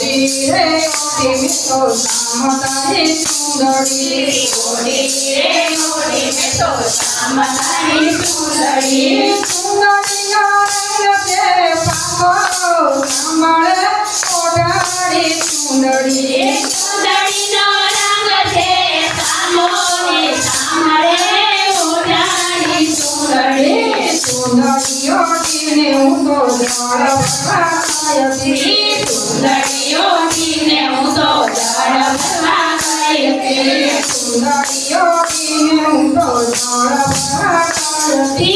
OD रे OD में तो सामतारी सुंदरी ओडी रे ओडी में तो सामतारी सुंदरी सुंदरिया रंग के पाको सामळे ओडारी सुंदरी सुंदरी नो रंग छे सामोने सामळे ओडारी सुंदरी सुंदरी ओडी ने હું તો જળ ભરવા ગઈ सुंदरी ओडी ने હું તો જળ ભરવા ગઈ सुंदरी ओडी ने હું તો જળ ભરવા ગઈ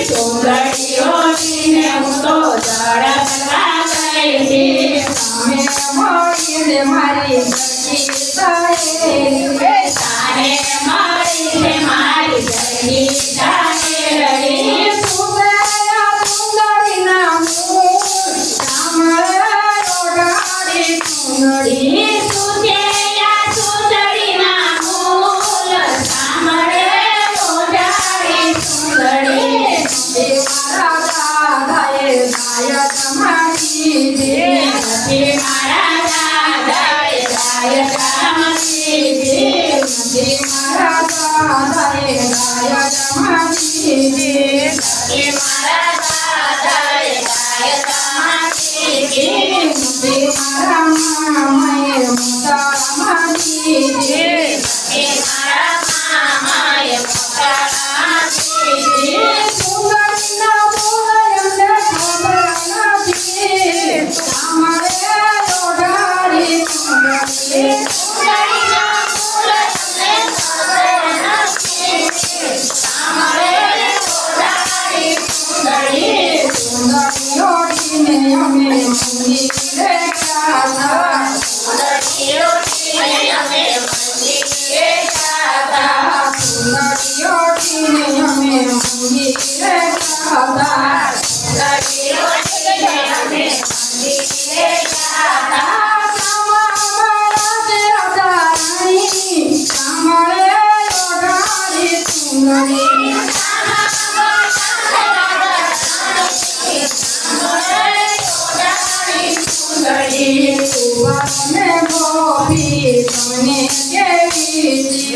सुंदरी ओडी ने હું તો જળ ભરવા ગઈ સામે મળીને મારી ગઈ સાહેલી સાને મળીને મારી ગઈ સાહેલી સુંદરિયા સુંદરીના મૂળ સામળે ઓઢાડી સુંદરી સુંદરિયા સુંદરીના મૂળ સામળે ઓઢાડી સુંદરી મારા દાદાએ ગાય તમારી દે મારા દાદાએ ગાય તમારી મારા દાદાએ ગાય તમારી દે મારા દાદાએ ગાય તમારી મારા મામાએ મોટા મારી દે મારા મામાએ મોટા સુંદરીના બોલ એમને ખબર નથી સામળે ઓઢાડી સુંદરી સુંદરીના ફૂલ તમને ખબર નથી સામળે ઓઢાડી સુંદરી સુંદરી ઓઢીને અમે મંદિરે ગયા સુંદરી ઓઢીને અમે મંદિરે ગયા સુંદરી ઓઢીને અમે મંદિરે ગયા સુંદરી ઓઢીને અમે મંદિરે ગયા સામળે ઓઢાડી સુંદરી સુવાને ગોપી તમને કેવી છે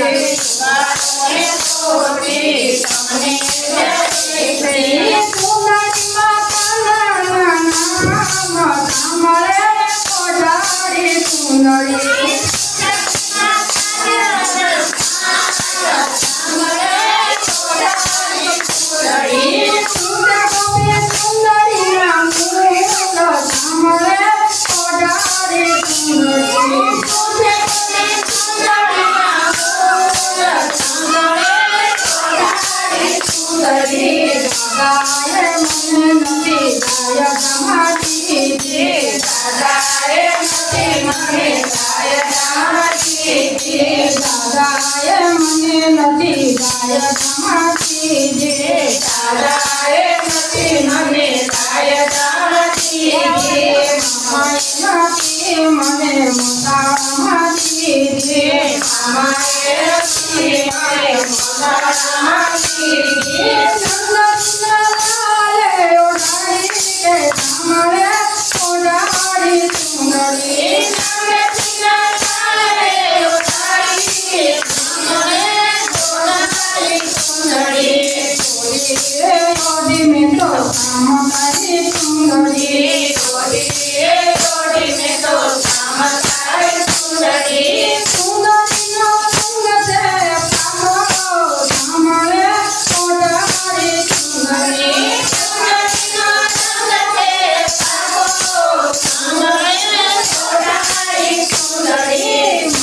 સુંદરીમાં કાનાના નામ સામળે ઓઢાડી સુંદરી સુંદર ગોપી સુંદરીના મૂળ સામળે ઓઢાડી સુંદરી દાદાએ મને નથી ગાય તમારી દે દાદાએ મને નથી ગાય તમારી દે મામાએ નથી મને મોટા મારી દે સુંદરીને ઓઢાડી સામળે ઓઢાડી સુંદરી ઓઢી મેં તો સામતારી સુંદરી સુંદરીનો સંગ છે પામો સામળે ઓઢાડી સુંદરી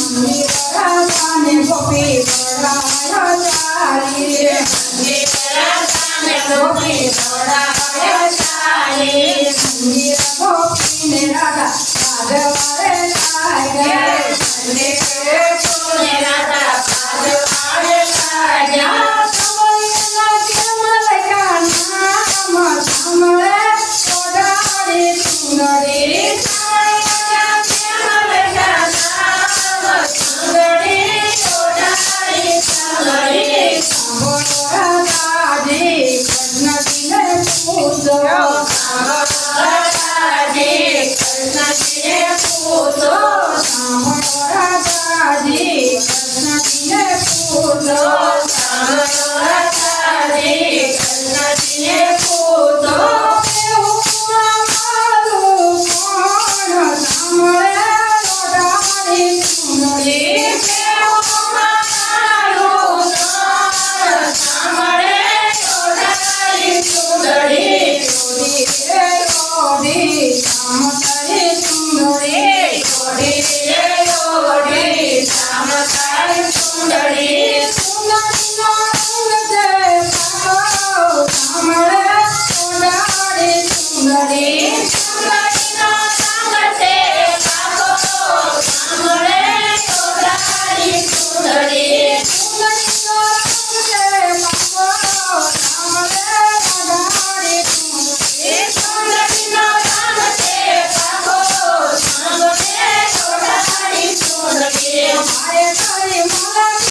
મંદિર રાજાને ગોપી વડાયા ચાલીએ મંદિર ગોપીને રાધા રાધવારે ચાલ્યા